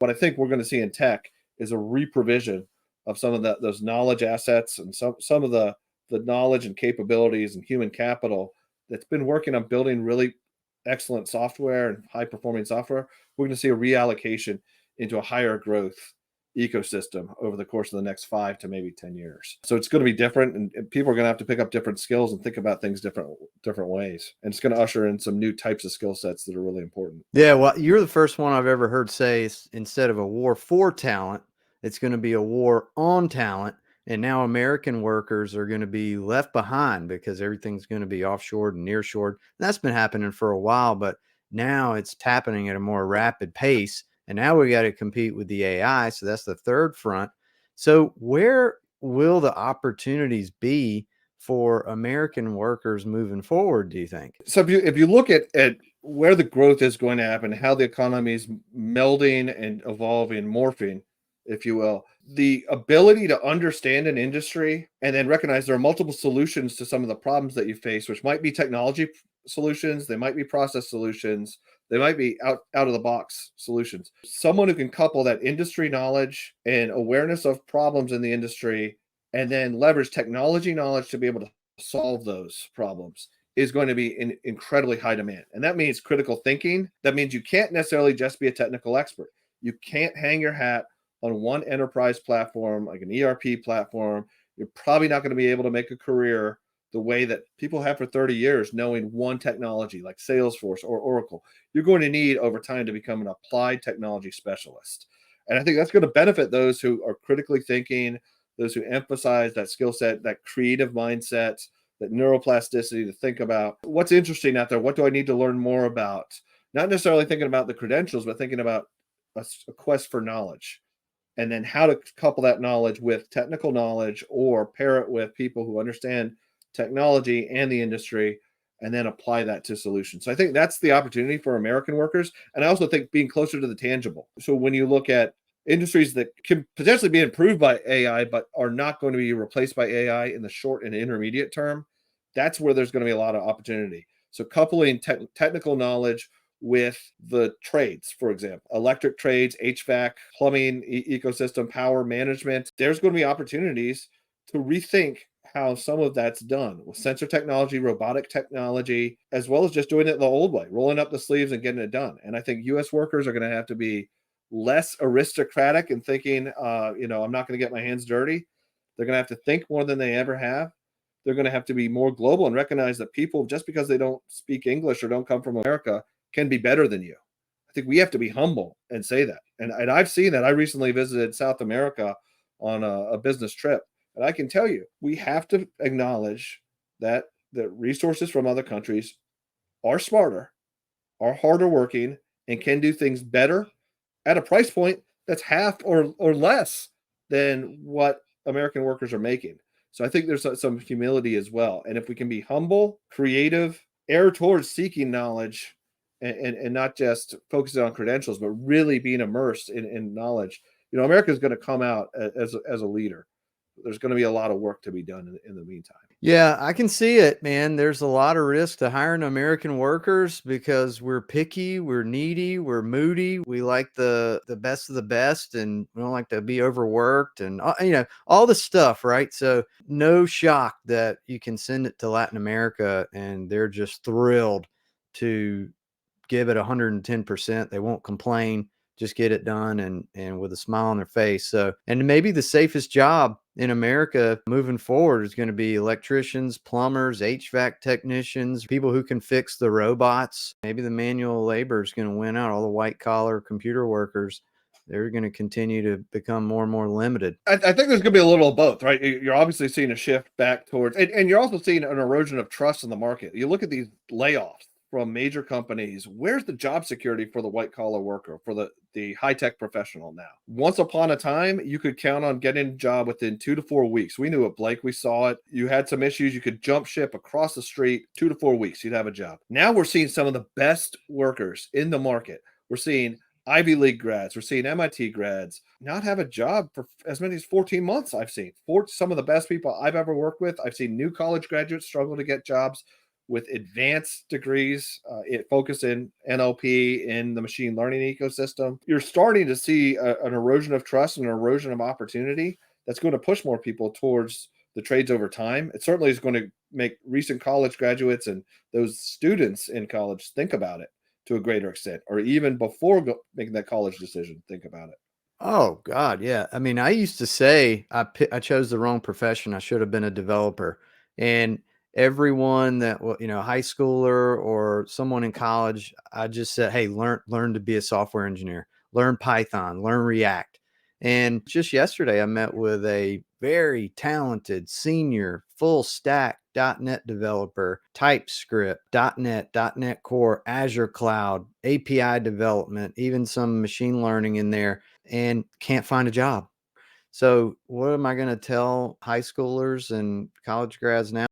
What I think we're going to see in tech is a reprovision of some of those knowledge assets and some of the knowledge and capabilities and human capital that's been working on building really excellent software and high performing software. We're going to see a reallocation into a higher growth ecosystem over the course of the next 5 to maybe 10 years. So it's going to be different, and people are going to have to pick up different skills and think about things different ways. And it's going to usher in some new types of skill sets that are really important. Yeah, well, you're the first one I've ever heard say instead of a war for talent, it's going to be a war on talent. And now American workers are going to be left behind because everything's going to be offshored and nearshored. That's been happening for a while, but now it's happening at a more rapid pace. And now we got to compete with the AI. So that's the third front. So where will the opportunities be for American workers moving forward, do you think? So if you look at where the growth is going to happen, how the economy is melding and evolving, morphing, if you will, the ability to understand an industry and then recognize there are multiple solutions to some of the problems that you face, which might be technology solutions, they might be process solutions, they might be out of the box solutions. Someone who can couple that industry knowledge and awareness of problems in the industry and then leverage technology knowledge to be able to solve those problems is going to be in incredibly high demand. And that means critical thinking. That means you can't necessarily just be a technical expert. You can't hang your hat on one enterprise platform, like an ERP platform. You're probably not going to be able to make a career the way that people have for 30 years, knowing one technology like Salesforce or Oracle. You're going to need over time to become an applied technology specialist. And I think that's going to benefit those who are critically thinking, those who emphasize that skill set, that creative mindset, that neuroplasticity to think about what's interesting out there. What do I need to learn more about? Not necessarily thinking about the credentials, but thinking about a quest for knowledge. And then how to couple that knowledge with technical knowledge or pair it with people who understand technology and the industry and then apply that to solutions. So I think that's the opportunity for American workers. And I also think being closer to the tangible. So when you look at industries that can potentially be improved by AI, but are not going to be replaced by AI in the short and intermediate term, that's where there's going to be a lot of opportunity. So coupling technical knowledge with the trades, for example, electric trades, HVAC, plumbing, ecosystem, power management, there's going to be opportunities to rethink how some of that's done with sensor technology, robotic technology, as well as just doing it the old way, rolling up the sleeves and getting it done. And I think U.S. workers are going to have to be less aristocratic and thinking, I'm not going to get my hands dirty. They're going to have to think more than they ever have. They're going to have to be more global and recognize that people, just because they don't speak English or don't come from America, can be better than you. I think we have to be humble and say that. And I've seen that. I recently visited South America on a business trip. And I can tell you, we have to acknowledge that the resources from other countries are smarter, are harder working, and can do things better at a price point that's half or less than what American workers are making. So I think there's some humility as well. And if we can be humble, creative, err towards seeking knowledge and not just focusing on credentials, but really being immersed in knowledge, America is going to come out as a leader. There's going to be a lot of work to be done in the meantime. Yeah, I can see it, man. There's a lot of risk to hiring American workers because we're picky, we're needy, we're moody. We like the best of the best, and we don't like to be overworked and all the stuff, right? So no shock that you can send it to Latin America and they're just thrilled to give it 110%. They won't complain. Just get it done and with a smile on their face. So, and maybe the safest job in America moving forward is going to be electricians, plumbers, HVAC technicians, people who can fix the robots. Maybe the manual labor is going to win out. All the white collar computer workers, they're going to continue to become more and more limited. I think there's going to be a little of both, right? You're obviously seeing a shift back towards, and you're also seeing an erosion of trust in the market. You look at these layoffs from major companies. Where's the job security for the white collar worker, for the high tech professional now? Once upon a time, you could count on getting a job within 2 to 4 weeks. We knew it, Blake. We saw it. You had some issues. You could jump ship across the street, 2 to 4 weeks. You'd have a job. Now we're seeing some of the best workers in the market. We're seeing Ivy League grads. We're seeing MIT grads not have a job for as many as 14 months. I've seen some of the best people I've ever worked with. I've seen new college graduates struggle to get jobs. with advanced degrees, it focus in NLP in the machine learning ecosystem. You're starting to see an erosion of trust and an erosion of opportunity that's going to push more people towards the trades over time. It certainly is going to make recent college graduates and those students in college think about it to a greater extent, or even before making that college decision, think about it. Oh God, yeah. I mean, I used to say I chose the wrong profession. I should have been a developer. And everyone that high schooler or someone in college, I just said, "Hey, learn to be a software engineer. Learn Python, learn React." And just yesterday I met with a very talented senior full stack .NET developer, TypeScript, .NET Core, Azure Cloud, API development, even some machine learning in there, and can't find a job. So what am I going to tell high schoolers and college grads now?